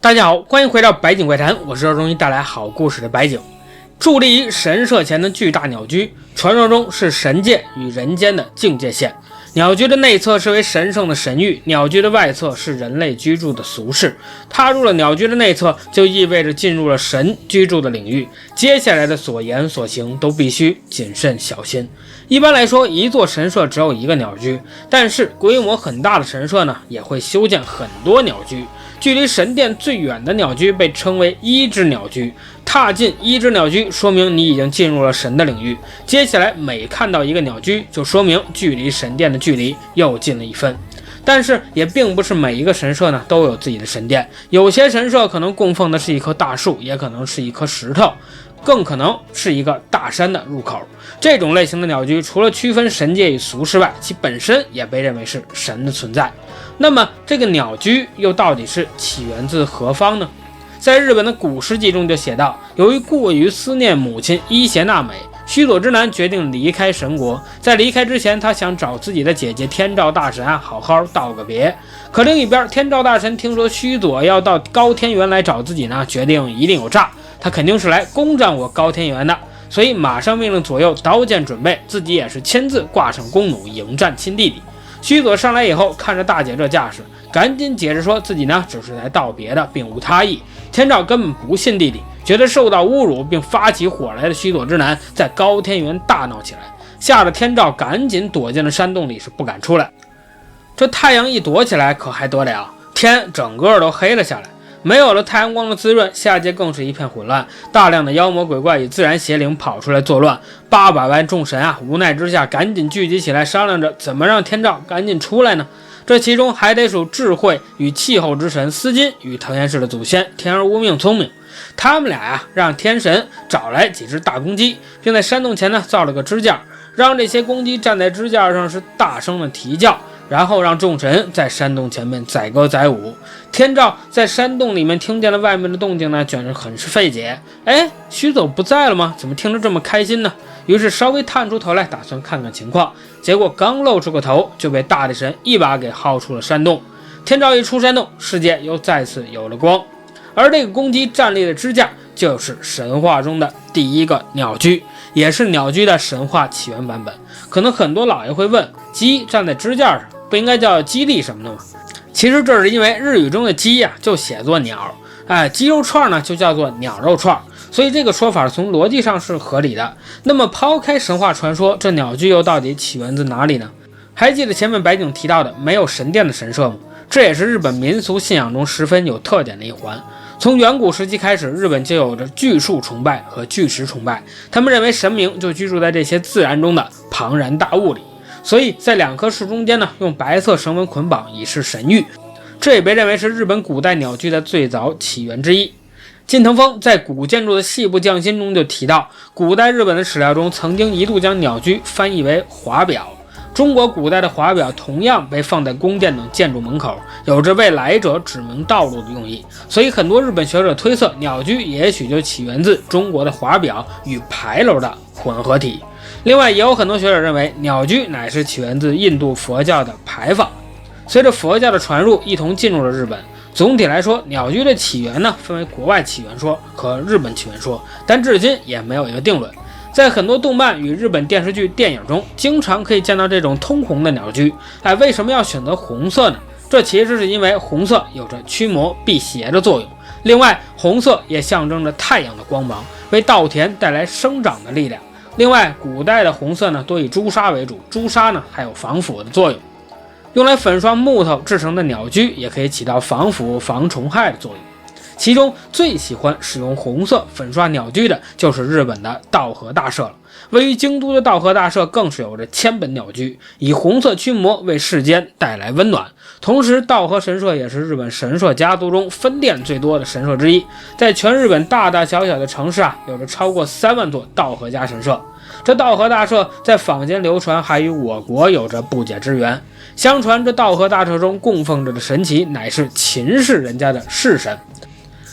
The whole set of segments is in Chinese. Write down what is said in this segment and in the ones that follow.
大家好，欢迎回到白井怪谈，我是容易带来好故事的白井。伫立于神社前的巨大鸟居，传说中是神界与人间的境界线。鸟居的内侧是为神圣的神域，鸟居的外侧是人类居住的俗世。踏入了鸟居的内侧，就意味着进入了神居住的领域，接下来的所言所行都必须谨慎小心。一般来说，一座神社只有一个鸟居，但是规模很大的神社呢，也会修建很多鸟居。距离神殿最远的鸟居被称为一只鸟居，踏进一只鸟居，说明你已经进入了神的领域。接下来每看到一个鸟居，就说明距离神殿的距离又近了一分。但是也并不是每一个神社呢都有自己的神殿，有些神社可能供奉的是一棵大树，也可能是一颗石头，更可能是一个大山的入口。这种类型的鸟居除了区分神界与俗世外，其本身也被认为是神的存在。那么这个鸟居又到底是起源自何方呢？在日本的古事记中就写道，由于过于思念母亲伊邪那美，须佐之男决定离开神国。在离开之前，他想找自己的姐姐天照大神好好道个别。可另一边，天照大神听说须佐要到高天原来找自己呢，决定一定有诈，他肯定是来攻占我高天原的，所以马上命令左右刀剑准备，自己也是亲自挂上弓弩迎战亲弟弟。须佐上来以后，看着大姐这架势，赶紧解释说自己呢只是来道别的，并无他意。天照根本不信弟弟，觉得受到侮辱并发起火来的须佐之男在高天原大闹起来，吓得天照赶紧躲进了山洞里，是不敢出来。这太阳一躲起来可还得了，天整个都黑了下来，没有了太阳光的滋润，下界更是一片混乱，大量的妖魔鬼怪与自然邪灵跑出来作乱。800万众神无奈之下赶紧聚集起来，商量着怎么让天照赶紧出来呢？这其中还得数智慧与气候之神司金与藤原氏的祖先天儿无命聪明，他们俩让天神找来几只大公鸡，并在山洞前呢造了个支架，让这些公鸡站在支架上是大声的啼叫，然后让众神在山洞前面载歌载舞。天照在山洞里面听见了外面的动静呢，觉得很是费解。须佐不在了吗？怎么听着这么开心呢？于是稍微探出头来，打算看看情况。结果刚露出个头，就被大地神一把给薅出了山洞。天照一出山洞，世界又再次有了光。而这个公鸡站立的支架，就是神话中的第一个鸟居，也是鸟居的神话起源版本。可能很多老爷会问，鸡站在支架上，不应该叫鸡立什么的吗？其实这是因为日语中的鸡就写作鸟，鸡肉串呢就叫做鸟肉串，所以这个说法从逻辑上是合理的。那么抛开神话传说，这鸟居又到底起源自哪里呢？还记得前面白井提到的没有神殿的神社吗？这也是日本民俗信仰中十分有特点的一环。从远古时期开始，日本就有着巨树崇拜和巨石崇拜，他们认为神明就居住在这些自然中的庞然大物里，所以在两棵树中间呢，用白色绳纹捆绑以示神谕。这也被认为是日本古代鸟居的最早起源之一。近藤丰在古建筑的细部匠心中就提到，古代日本的史料中曾经一度将鸟居翻译为华表。中国古代的华表同样被放在宫殿等建筑门口，有着为来者指明道路的用意，所以很多日本学者推测，鸟居也许就起源自中国的华表与牌楼的混合体。另外也有很多学者认为，鸟居乃是起源自印度佛教的牌坊，随着佛教的传入一同进入了日本。总体来说，鸟居的起源呢分为国外起源说和日本起源说，但至今也没有一个定论。在很多动漫与日本电视剧、电影中，经常可以见到这种通红的鸟居。为什么要选择红色呢？这其实是因为红色有着驱魔辟邪的作用，另外红色也象征着太阳的光芒，为稻田带来生长的力量。另外古代的红色呢多以朱砂为主，朱砂呢还有防腐的作用。用来粉刷木头制成的鸟居也可以起到防腐防虫害的作用。其中最喜欢使用红色粉刷鸟居的就是日本的稻荷大社了。位于京都的稻荷大社更是有着千本鸟居，以红色驱魔为世间带来温暖。同时稻荷神社也是日本神社家族中分店最多的神社之一，在全日本大大小小的城市有着超过3万座稻荷家神社。这稻荷大社在坊间流传还与我国有着不解之缘。相传这稻荷大社中供奉着的神祇乃是秦氏人家的氏神。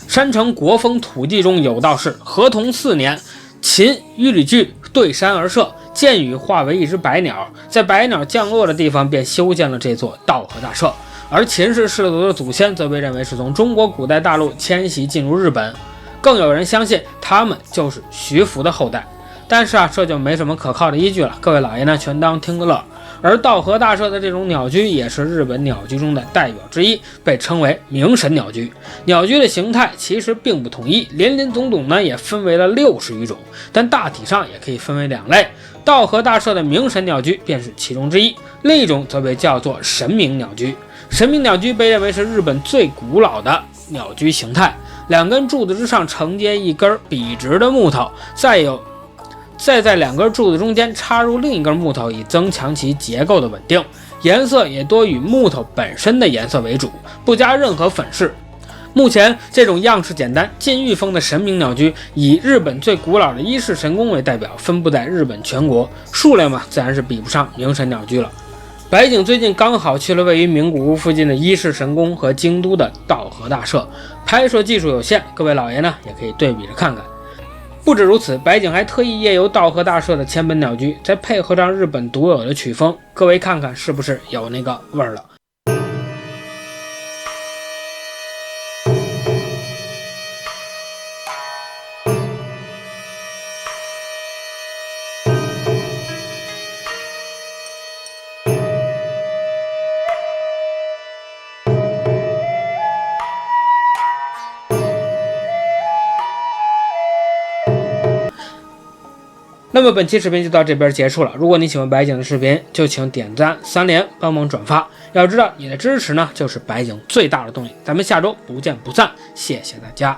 山城国风土记中有道是，河童4年，秦于吕据对山而射，箭雨化为一只白鸟，在白鸟降落的地方便修建了这座稻荷大社。而秦氏氏族的祖先则被认为是从中国古代大陆迁徙进入日本，更有人相信他们就是徐福的后代。但是这就没什么可靠的依据了，各位老爷呢全当听个乐。而道和大社的这种鸟居也是日本鸟居中的代表之一，被称为明神鸟居。鸟居的形态其实并不统一，林林总总呢也分为了60余种，但大体上也可以分为2类。道和大社的明神鸟居便是其中之一，另一种则被叫做神明鸟居。神明鸟居被认为是日本最古老的鸟居形态，2根柱子之上承接一根笔直的木头，再在2根柱子中间插入另一根木头，以增强其结构的稳定。颜色也多以木头本身的颜色为主，不加任何粉饰。目前这种样式简单、禁欲风的神明鸟居，以日本最古老的伊势神宫为代表，分布在日本全国，数量自然是比不上明神鸟居了。白井最近刚好去了位于名古屋附近的伊势神宫和京都的道和大社，拍摄技术有限，各位老爷呢也可以对比着看看。不止如此，白井还特意夜游道和大社的千本鸟居，再配合上日本独有的曲风，各位看看是不是有那个味儿了？那么本期视频就到这边结束了。如果你喜欢白井的视频，就请点赞3连，帮忙转发。要知道你的支持呢，就是白井最大的动力。咱们下周不见不散，谢谢大家。